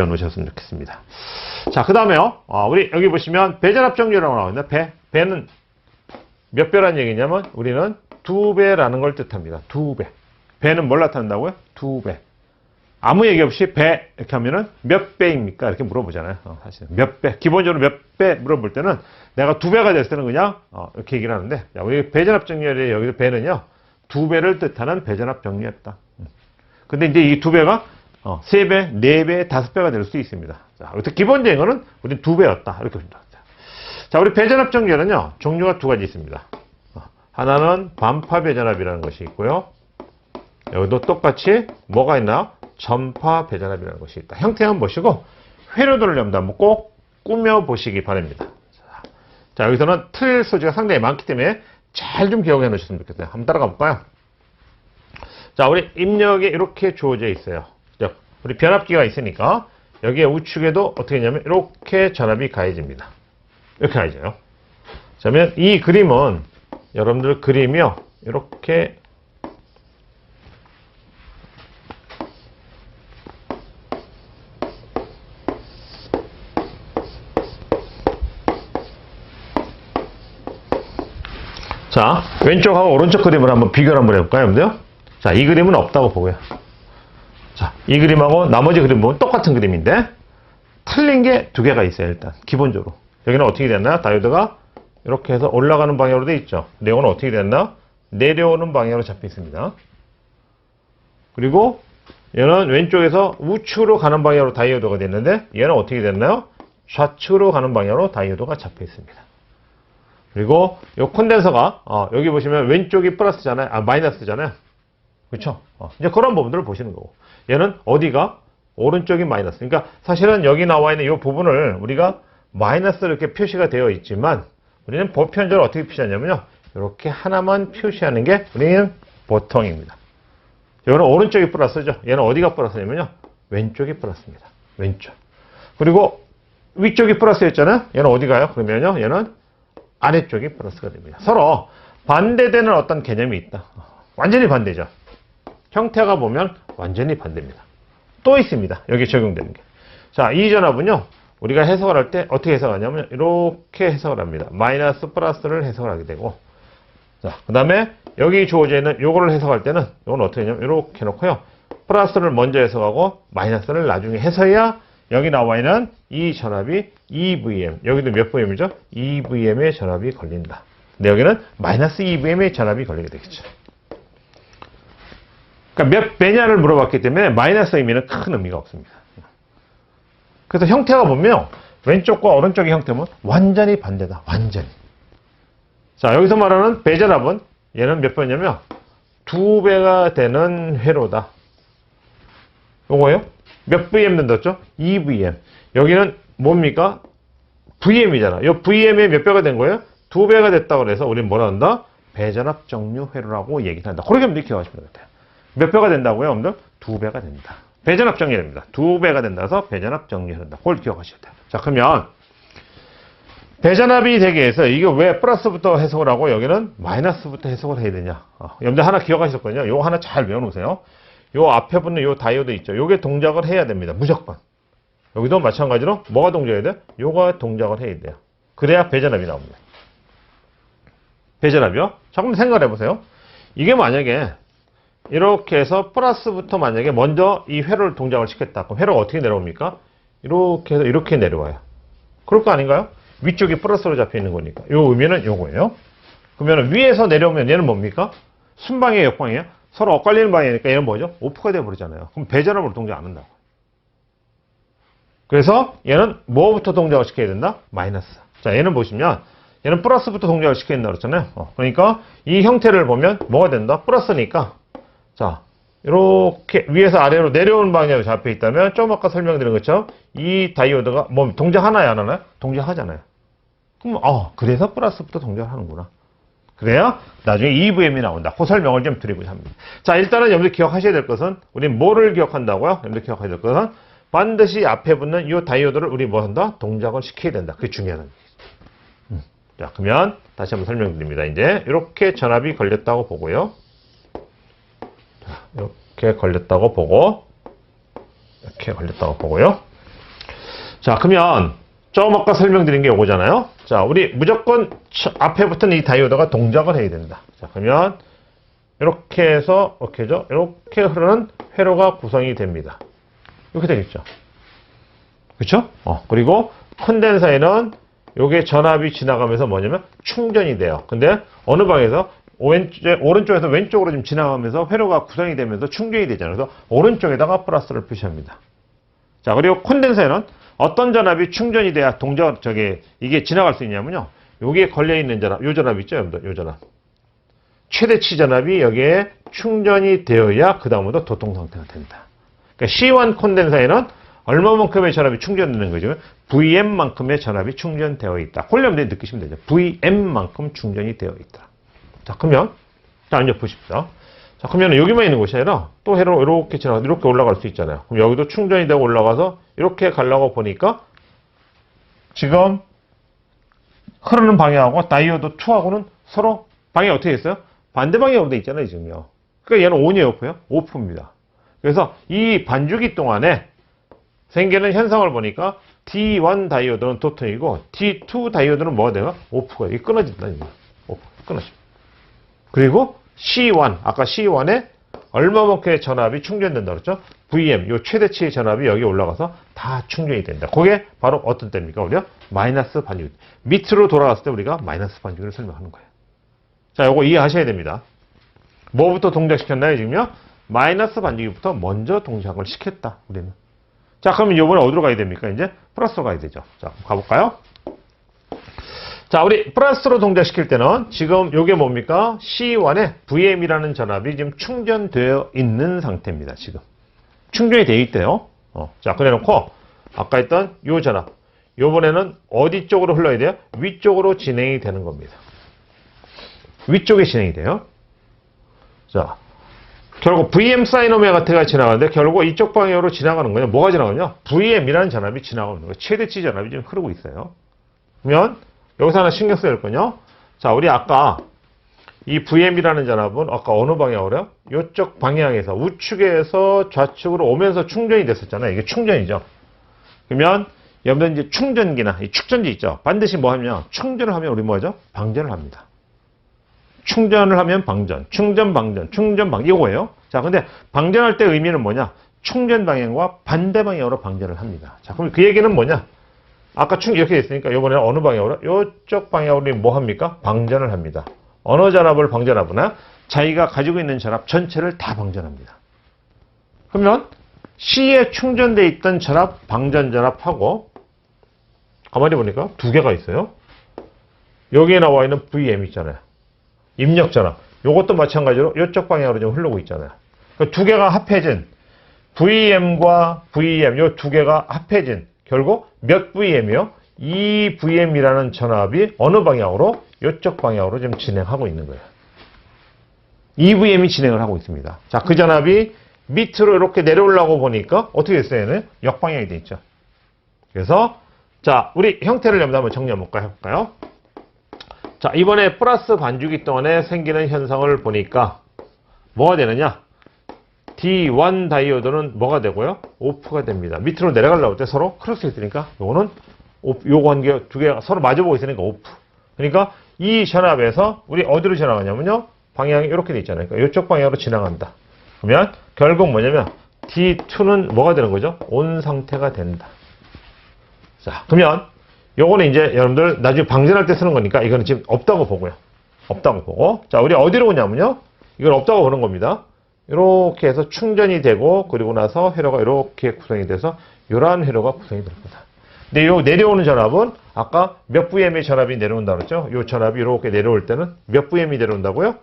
외워놓으셨으면 좋겠습니다. 자, 그 다음에요. 우리 여기 보시면 배전압 정렬이라고 나오는데 배는 몇 배란 얘기냐면 우리는 2배라는 걸 뜻합니다. 2배. 배는 뭘 나타낸다고요? 2배. 아무 얘기 없이 배 이렇게 하면은 몇 배입니까? 이렇게 물어보잖아요. 사실 몇 배. 기본적으로 몇 배 물어볼 때는 내가 2배가 됐을 때는 그냥 이렇게 얘기를 하는데, 자, 우리 배전압 정렬에 여기서 배는요 2배를 뜻하는 배전압 정렬이었다. 근데 이제 이 2배가 3배, 4배, 5배가 될 수 있습니다. 자, 어떻게 기본적인 거는 우리 2배였다. 이렇게 봅니다. 자, 우리 배전압 정렬은요 종류가 2가지 있습니다. 하나는 반파 배전압이라는 것이 있고요. 여기도 똑같이 뭐가 있나? 전파 배전압이라는 것이 있다. 형태 한번 보시고 회로도를 한번 꼭 꾸며 보시기 바랍니다. 자, 여기서는 틀 소지가 상당히 많기 때문에 잘 좀 기억해 놓으셨으면 좋겠어요. 한번 따라가 볼까요? 자, 우리 입력에 이렇게 주어져 있어요. 우리 변압기가 있으니까 여기에 우측에도 어떻게 했냐면 이렇게 전압이 가해집니다. 이렇게 가해져요. 자, 그러면 이 그림은 여러분들 그림이요 이렇게 자, 왼쪽하고 오른쪽 그림을 한번 비교를 한번 해볼까요, 여러분들? 자, 이 그림은 없다고 보고요. 자, 이 그림하고 나머지 그림 보면 똑같은 그림인데 틀린 게 2개가 있어요, 일단. 기본적으로. 여기는 어떻게 됐나? 다이오드가 이렇게 해서 올라가는 방향으로 돼 있죠. 근데 이거는 어떻게 됐나? 내려오는 방향으로 잡혀 있습니다. 그리고 얘는 왼쪽에서 우측으로 가는 방향으로 다이오드가 됐는데 얘는 어떻게 됐나요? 좌측으로 가는 방향으로 다이오드가 잡혀 있습니다. 그리고 이 콘덴서가 여기 보시면 왼쪽이 플러스잖아요. 마이너스잖아요. 그렇죠? 이제 그런 부분들을 보시는 거고. 얘는 어디가? 오른쪽이 마이너스. 그러니까 사실은 여기 나와 있는 이 부분을 우리가 마이너스로 이렇게 표시가 되어 있지만 우리는 보편적으로 어떻게 표시하냐면요. 이렇게 하나만 표시하는 게 우리는 보통입니다. 이거는 오른쪽이 플러스죠. 얘는 어디가 플러스냐면요. 왼쪽이 플러스입니다. 왼쪽. 그리고 위쪽이 플러스였잖아요. 얘는 어디 가요? 그러면요. 얘는 아래쪽이 플러스가 됩니다. 서로 반대되는 어떤 개념이 있다. 완전히 반대죠. 형태가 보면 완전히 반대입니다. 또 있습니다. 여기 적용되는 게. 자, 이 전압은요. 우리가 해석을 할 때 어떻게 해석하냐면 이렇게 해석을 합니다. 마이너스 플러스를 해석을 하게 되고, 자, 그 다음에 여기 주어져 있는 요거를 해석할 때는 요건 어떻게 하냐면 이렇게 해놓고요. 플러스를 먼저 해석하고 마이너스를 나중에 해서야 여기 나와 있는 이 전압이 EVM, 여기도 몇 VM이죠? EVM의 전압이 걸린다. 근데 여기는 마이너스 EVM의 전압이 걸리게 되겠죠. 그러니까 몇 배냐를 물어봤기 때문에 마이너스 의미는 큰 의미가 없습니다. 그래서 형태가 보면 왼쪽과 오른쪽의 형태는 완전히 반대다. 완전히. 자, 여기서 말하는 배전압은 얘는 몇 배냐면 2배가 되는 회로다. 요거요? 몇 VM 된다죠? 2VM. 여기는 뭡니까? VM이잖아. 이 VM의 몇 배가 된 거예요? 2배가 됐다고 해서 우리는 뭐라 한다? 배전압 정류 회로라고 얘기를 한다. 그렇게 여러분들 기억하시면 됩니다. 몇 배가 된다고요, 여러분들? 2배가 된다. 배전압 정렬입니다. 2배가 된다서 배전압 정렬한다. 그걸 기억하셔야 돼요. 자, 그러면 배전압이 되기 위해서 이게 왜 플러스부터 해석을 하고 여기는 마이너스부터 해석을 해야 되냐? 여러분들 하나 기억하셨거든요. 요거 하나 잘 외워놓으세요. 요 앞에 붙는 요 다이오드 있죠. 요게 동작을 해야 됩니다. 무조건. 여기도 마찬가지로 뭐가 동작해야 돼요? 요가 동작을 해야 돼요. 그래야 배전압이 나옵니다. 배전압이요? 조금 생각을 해보세요. 이게 만약에 이렇게 해서 플러스부터 만약에 먼저 이 회로를 동작을 시켰다. 그럼 회로가 어떻게 내려옵니까? 이렇게 해서 이렇게 내려와요. 그럴 거 아닌가요? 위쪽이 플러스로 잡혀 있는 거니까. 요 의미는 요거예요. 그러면 위에서 내려오면 얘는 뭡니까? 순방이에요, 역방이에요? 서로 엇갈리는 방향이니까 얘는 뭐죠? 오프가 되어버리잖아요. 그럼 배전압으로 동작 안 한다고. 그래서 얘는 뭐부터 동작을 시켜야 된다? 마이너스. 자, 얘는 보시면 얘는 플러스부터 동작을 시켜야 된다고 그랬잖아요. 그러니까 이 형태를 보면 뭐가 된다? 플러스니까 자, 이렇게 위에서 아래로 내려오는 방향으로 잡혀 있다면 좀 아까 설명드린 것처럼 이 다이오드가 뭐 동작하나요? 안 하나요? 동작하잖아요. 그럼 그래서 플러스부터 동작을 하는구나. 그래야 나중에 EVM이 나온다. 그 설명을 좀 드리고자 합니다. 자, 일단은 여러분들 기억하셔야 될 것은 우리 뭐를 기억한다고요? 여러분들 기억하셔야 될 것은 반드시 앞에 붙는 이 다이오드를 우리 뭐 한다? 동작을 시켜야 된다. 그게 중요한 겁니다. 자, 그러면 다시 한번 설명드립니다. 이제 이렇게 전압이 걸렸다고 보고요. 자, 이렇게 걸렸다고 보고 이렇게 걸렸다고 보고요. 자, 그러면 좀 아까 설명드린 게 요거잖아요. 자, 우리 무조건 앞에 붙은 이 다이오드가 동작을 해야 된다. 자, 그러면 이렇게 해서 이렇게죠. 이렇게 흐르는 회로가 구성이 됩니다. 이렇게 되겠죠. 그렇죠? 그리고 콘덴서에는 요게 전압이 지나가면서 뭐냐면 충전이 돼요. 근데 어느 방에서 오른쪽에서 왼쪽으로 좀 지나가면서 회로가 구성이 되면서 충전이 되잖아요. 그래서 오른쪽에다가 플러스를 표시합니다. 자, 그리고 콘덴서에는 어떤 전압이 충전이 돼야 이게 지나갈 수 있냐면요. 여기에 걸려있는 전압, 요 전압 있죠, 여러분들? 요 전압. 최대치 전압이 여기에 충전이 되어야 그 다음부터 도통 상태가 된다. 그러니까 C1 콘덴서에는 얼마만큼의 전압이 충전되는 거죠? VM만큼의 전압이 충전되어 있다. 콜리엄들이 느끼시면 되죠. VM만큼 충전이 되어 있다. 자, 그러면, 자, 이제 보십시오. 자, 그러면 여기만 있는 곳이 아니라 또 회로 이렇게 지나가서 이렇게 올라갈 수 있잖아요. 그럼 여기도 충전이 되고 올라가서 이렇게 가려고 보니까 지금 흐르는 방향하고 다이오드 2하고는 서로 방향이 어떻게 됐어요? 반대 방향으로 돼 있잖아요, 지금요. 그러니까 얘는 ON이에요, 오프예요? 오프입니다. 그래서 이 반주기 동안에 생기는 현상을 보니까 D1 다이오드는 도통이고 D2 다이오드는 뭐가 돼요? 오프가. 이게 끊어진다, 이거. 오프, 끊어집니다. 그리고 C1, 아까 C1에 얼마만큼의 전압이 충전된다 그랬죠? VM, 요 최대치의 전압이 여기 올라가서 다 충전이 된다. 그게 바로 어떤 때입니까? 우리가 마이너스 반주기. 밑으로 돌아갔을 때 우리가 마이너스 반주기를 설명하는 거예요. 자, 요거 이해하셔야 됩니다. 뭐부터 동작시켰나요, 지금요? 마이너스 반주기부터 먼저 동작을 시켰다, 우리는. 자, 그러면 이번에 어디로 가야 됩니까? 이제 플러스로 가야 되죠. 자, 가볼까요? 자, 우리 플러스로 동작시킬 때는 지금 요게 뭡니까? C1에 VM이라는 전압이 지금 충전되어 있는 상태입니다, 지금. 충전이 되어 있대요. 자, 그래 놓고, 아까 했던 요 전압. 요번에는 어디 쪽으로 흘러야 돼요? 위쪽으로 진행이 되는 겁니다. 위쪽에 진행이 돼요. 자, 결국 VM 사인 오메가T가 지나가는데 결국 이쪽 방향으로 지나가는 거냐? 뭐가 지나가냐? VM이라는 전압이 지나가는 거예요. 최대치 전압이 지금 흐르고 있어요. 그러면 여기서 하나 신경 써야 할 거냐? 자, 우리 아까 이 VM이라는 전압은 아까 어느 방향으로요? 이쪽 방향에서 우측에서 좌측으로 오면서 충전이 됐었잖아요. 이게 충전이죠. 그러면 여러분들 이제 충전기나 이 축전지 있죠. 반드시 뭐 하면 충전을 하면 우리 뭐죠? 방전을 합니다. 충전을 하면 방전, 충전 방전, 충전 방전 이거예요. 자, 근데 방전할 때 의미는 뭐냐? 충전 방향과 반대 방향으로 방전을 합니다. 자, 그럼 그 얘기는 뭐냐? 아까 이렇게 됐으니까 이번에는 어느 방향으로? 이쪽 방향으로 뭐 합니까? 방전을 합니다. 어느 전압을 방전하거나 자기가 가지고 있는 전압 전체를 다 방전합니다. 그러면 C에 충전되어 있던 전압, 방전 전압하고 가만히 보니까 두 개가 있어요. 여기에 나와 있는 VM 있잖아요. 입력 전압. 이것도 마찬가지로 이쪽 방향으로 좀 흐르고 있잖아요. 그 두 개가 합해진 VM과 VM 이 두 개가 합해진 결국 몇 VM이요? 이 VM이라는 전압이 어느 방향으로? 이쪽 방향으로 지금 진행하고 있는 거예요. 이 VM이 진행을 하고 있습니다. 자, 그 전압이 밑으로 이렇게 내려오려고 보니까 어떻게 됐어요? 얘는 역방향이 돼 있죠. 그래서 자, 우리 형태를 한번 정리해 볼까요? 자, 이번에 플러스 반주기 동안에 생기는 현상을 보니까 뭐가 되느냐? D1 다이오드는 뭐가 되고요? 오프가 됩니다. 밑으로 내려가려고 할 때 서로 크로스 있으니까 요거는 오프, 요거 한 개, 두 개가 서로 마주보고 있으니까 오프. 그러니까 이 전압에서 우리 어디로 지나가냐면요. 방향이 이렇게 돼 있잖아요. 그러니까 이쪽 방향으로 지나간다. 그러면 결국 뭐냐면 D2는 뭐가 되는 거죠? 온 상태가 된다. 자, 그러면 요거는 이제 여러분들 나중에 방전할 때 쓰는 거니까 이거는 지금 없다고 보고요. 없다고 보고. 자, 우리 어디로 오냐면요. 이건 없다고 보는 겁니다. 이렇게 해서 충전이 되고 그리고 나서 회로가 이렇게 구성이 돼서 이러한 회로가 구성이 될 거다. 근데 요 내려오는 전압은 아까 몇 VM의 전압이 내려온다고 그랬죠? 요 전압이 이렇게 내려올 때는 몇 VM이 내려온다고요?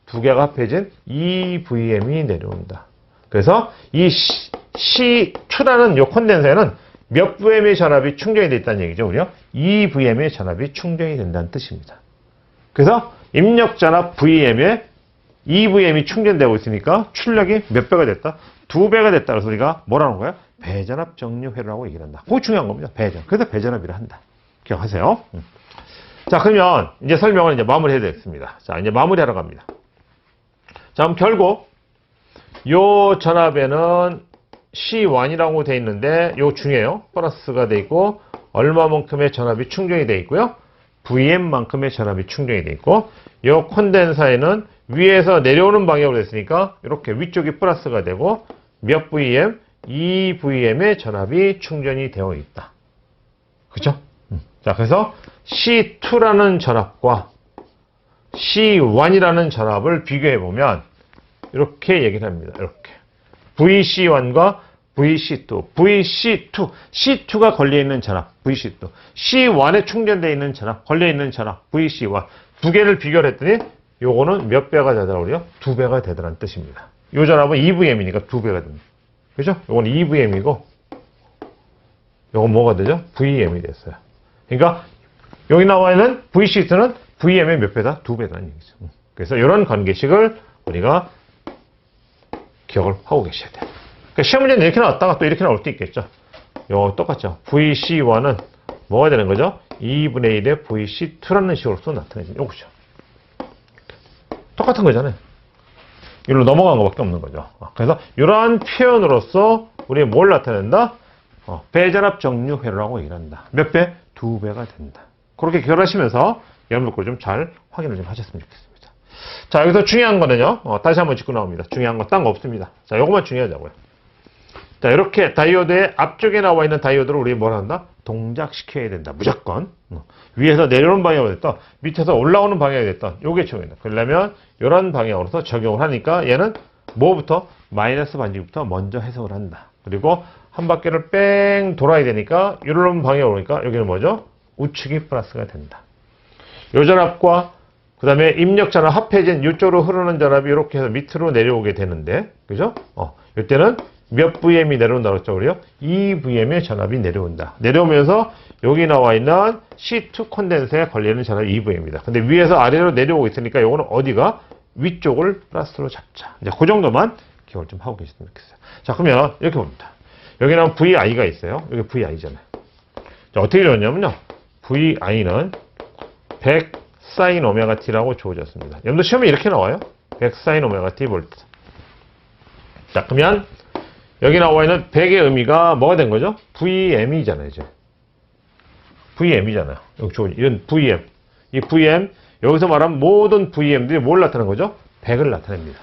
두 개가 합해진 2VM이 내려온다. 그래서 이 C2라는 요 콘덴서에는 몇 VM의 전압이 충전이 되어 있다는 얘기죠. 우리요? 2VM의 전압이 충전이 된다는 뜻입니다. 그래서 입력 전압 VM에 2VM이 충전되고 있으니까 출력이 몇 배가 됐다? 2배가 됐다. 그래서 우리가 뭐라는 거야? 배전압 정류 회로라고 얘기를 한다. 그거 중요한 겁니다. 배전. 그래서 배전압이라 한다. 기억하세요. 자, 그러면 이제 설명을 이제 마무리해야 되겠습니다. 자, 이제 마무리하러 갑니다. 자, 그럼 결국 요 전압에는 C1이라고 돼 있는데 요 중에요. 플러스가 돼 있고 얼마만큼의 전압이 충전이 돼 있고요. VM만큼의 전압이 충전이 돼 있고 요 콘덴서에는 위에서 내려오는 방향으로 됐으니까 이렇게 위쪽이 플러스가 되고 몇 VM? 2VM의 전압이 충전이 되어 있다. 그쵸? 자, 그래서 C2라는 전압과 C1이라는 전압을 비교해 보면 이렇게 얘기를 합니다. 이렇게 VC1과 VC2, VC2, C2가 걸려있는 전압, VC2, C1에 충전되어 있는 전압, 걸려있는 전압, VC1 두 개를 비교를 했더니 요거는 몇 배가 되더라고요? 그래요? 2배가 되더라는 뜻입니다. 요 전압은 2VM이니까 2배가 됩니다. 그죠? 요건 2VM이고 요건 뭐가 되죠? VM이 됐어요. 그러니까 여기 나와 있는 VC2는 VM의 몇 배다? 2배라는 얘기죠. 그래서 이런 관계식을 우리가 기억을 하고 계셔야 돼요. 그러니까 시험 문제는 이렇게 나왔다가 또 이렇게 나올 수 있겠죠. 요 똑같죠. VC1은 뭐가 되는 거죠? 2분의 1의 VC2라는 식으로서 나타내는 요거죠. 똑같은 거잖아요. 이리로 넘어간 것밖에 없는 거죠. 그래서 이러한 표현으로서 우리 뭘 나타낸다? 배전압 정류회로라고 얘기를 한다. 몇 배? 2배가 된다. 그렇게 기억하시면서 여러분들 거 좀 잘 확인을 좀 하셨으면 좋겠습니다. 자, 여기서 중요한 거는요. 다시 한번 짚고 나옵니다. 중요한 거 딴 거 없습니다. 자, 요것만 중요하자고요. 자, 이렇게 다이오드의 앞쪽에 나와 있는 다이오드를 우리 뭘 한다? 동작시켜야 된다. 무조건. 위에서 내려오는 방향으로 됐던, 밑에서 올라오는 방향이 됐던, 요게 중요합니다. 그러려면 이런 방향으로서 적용을 하니까 얘는 뭐부터? 마이너스 반지부터 먼저 해석을 한다. 그리고 한 바퀴를 뺑 돌아야 되니까 이런 방향으로 오니까 여기는 뭐죠? 우측이 플러스가 된다. 요 전압과 그 다음에 입력 전압 합해진 이쪽으로 흐르는 전압이 이렇게 해서 밑으로 내려오게 되는데, 그죠? 이때는 몇 VM이 내려온다고 했죠, 우리요? 2VM의 전압이 내려온다. 내려오면서 여기 나와 있는 C2 콘덴서에 걸리는 전압이 2VM이다. 근데 위에서 아래로 내려오고 있으니까 이거는 어디가? 위쪽을 플러스로 잡자. 이제 그 정도만 기억을 좀 하고 계시면 좋겠어요. 자, 그러면 이렇게 봅니다. 여기는 VI가 있어요. 여기 VI잖아요. 자, 어떻게 되었냐면요. VI는 100 sin 오메가 t라고 주어졌습니다. 여러분들 시험에 이렇게 나와요. 100 sin 오메가 t 볼트. 자, 그러면 여기 나와 있는 100의 의미가 뭐가 된 거죠? VM이잖아요, 이제. VM이잖아요. 여기 주어진 이런 VM. 이 VM, 여기서 말하면 모든 VM들이 뭘 나타내는 거죠? 100을 나타냅니다.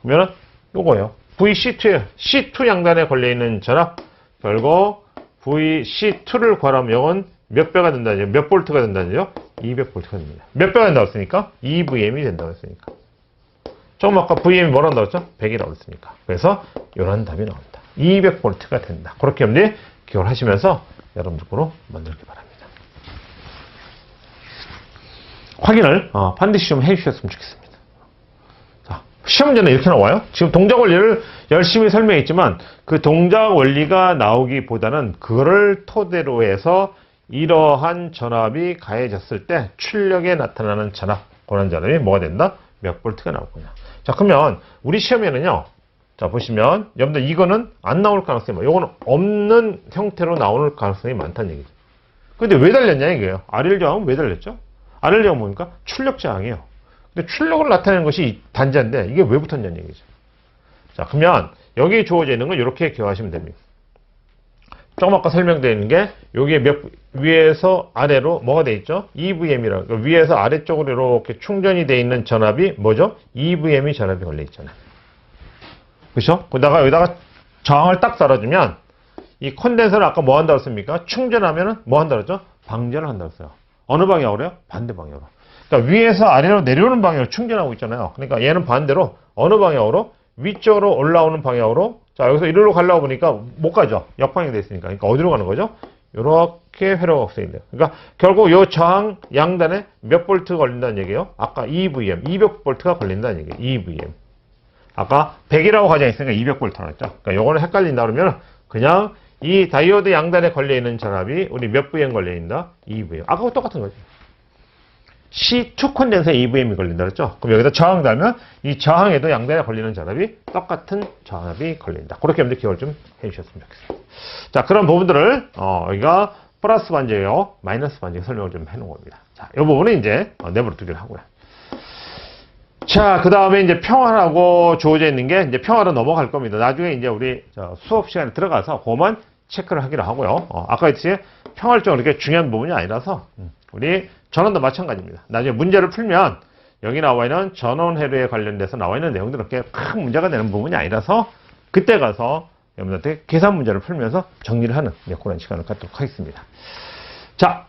그러면 요거예요. VC2예요. C2 양단에 걸려있는 전압. 결국 VC2를 구하라면 이건 몇 배가 된다죠? 몇 볼트가 된다죠? 200볼트가 됩니다. 몇 배가 된다고 했으니까? 2VM이 된다고 했으니까. 조금 아까 VM이 뭐라고 했죠? 100이라고 했으니까. 그래서 이런 답이 나온다. 200볼트가 된다. 그렇게 여러분들이 기억을 하시면서 여러분들께로 만들기 바랍니다. 확인을 반드시 좀 해주셨으면 좋겠습니다. 자, 시험 문제는 이렇게 나와요. 지금 동작 원리를 열심히 설명했지만 그 동작 원리가 나오기보다는 그거를 토대로 해서 이러한 전압이 가해졌을 때 출력에 나타나는 전압, 그런 전압이 뭐가 된다? 몇 볼트가 나올 거냐. 자, 그러면 우리 시험에는요. 자, 보시면 여러분들 이거는 안 나올 가능성이 많아요. 이거는 없는 형태로 나올 가능성이 많다는 얘기죠. 근데 왜 달렸냐 이거예요. RL 저항은 왜 달렸죠? RL 저항은 뭡니까? 출력 저항이에요. 근데 출력을 나타내는 것이 단자인데 이게 왜 붙었냐는 얘기죠. 자, 그러면 여기 주어져 있는 건 이렇게 기억하시면 됩니다. 조금 아까 설명되어 있는 게 여기에 위에서 아래로 뭐가 돼 있죠? EVM이라고. 그러니까 위에서 아래쪽으로 이렇게 충전이 되어 있는 전압이 뭐죠? EVM이 전압이 걸려 있잖아요. 그렇죠? 여기다가 저항을 딱 달아주면 이 콘덴서를 아까 뭐 한다고 했습니까? 충전하면은 뭐 한다고 했죠? 방전을 한다고 했어요. 어느 방향으로요? 반대 방향으로. 그러니까 위에서 아래로 내려오는 방향으로 충전하고 있잖아요. 그러니까 얘는 반대로 어느 방향으로? 위쪽으로 올라오는 방향으로. 자, 여기서 이리로 가려고 보니까 못 가죠. 역방향이 되어 있으니까. 그러니까 어디로 가는 거죠? 이렇게 회로가 없어야 돼요. 그러니까 결국 이 저항 양단에 몇 볼트 걸린다는 얘기예요? 아까 EVM, 200볼트가 걸린다는 얘기예요. EVM. 아까 100이라고 가정했으니까 200볼트 나왔죠. 그러니까 요거는 헷갈린다 그러면 그냥 이 다이오드 양단에 걸려있는 전압이 우리 몇 VM 걸려있나? EVM. 아까와 똑같은 거죠. C2 콘덴서에 EVM이 걸린다 그랬죠? 그럼 여기다 저항 달면 이 저항에도 양단에 걸리는 전압이 똑같은 전압이 걸린다. 그렇게 여러분들 기억을 좀 해주셨으면 좋겠습니다. 자, 그런 부분들을 여기가 플러스 반지예요, 마이너스 반지 설명을 좀 해놓은 겁니다. 자, 이 부분은 이제 내버려 두기를 하고요. 자, 그 다음에 이제 평활하고 주어져 있는 게 이제 평활로 넘어갈 겁니다. 나중에 이제 우리 수업 시간에 들어가서 그것만 체크를 하기로 하고요. 아까 했듯이 평활적으로 그렇게 중요한 부분이 아니라서 우리 전원도 마찬가지입니다. 나중에 문제를 풀면 여기 나와 있는 전원회로에 관련돼서 나와 있는 내용들은 그렇게 큰 문제가 되는 부분이 아니라서 그때 가서 여러분들한테 계산 문제를 풀면서 정리를 하는 그런 시간을 갖도록 하겠습니다. 자,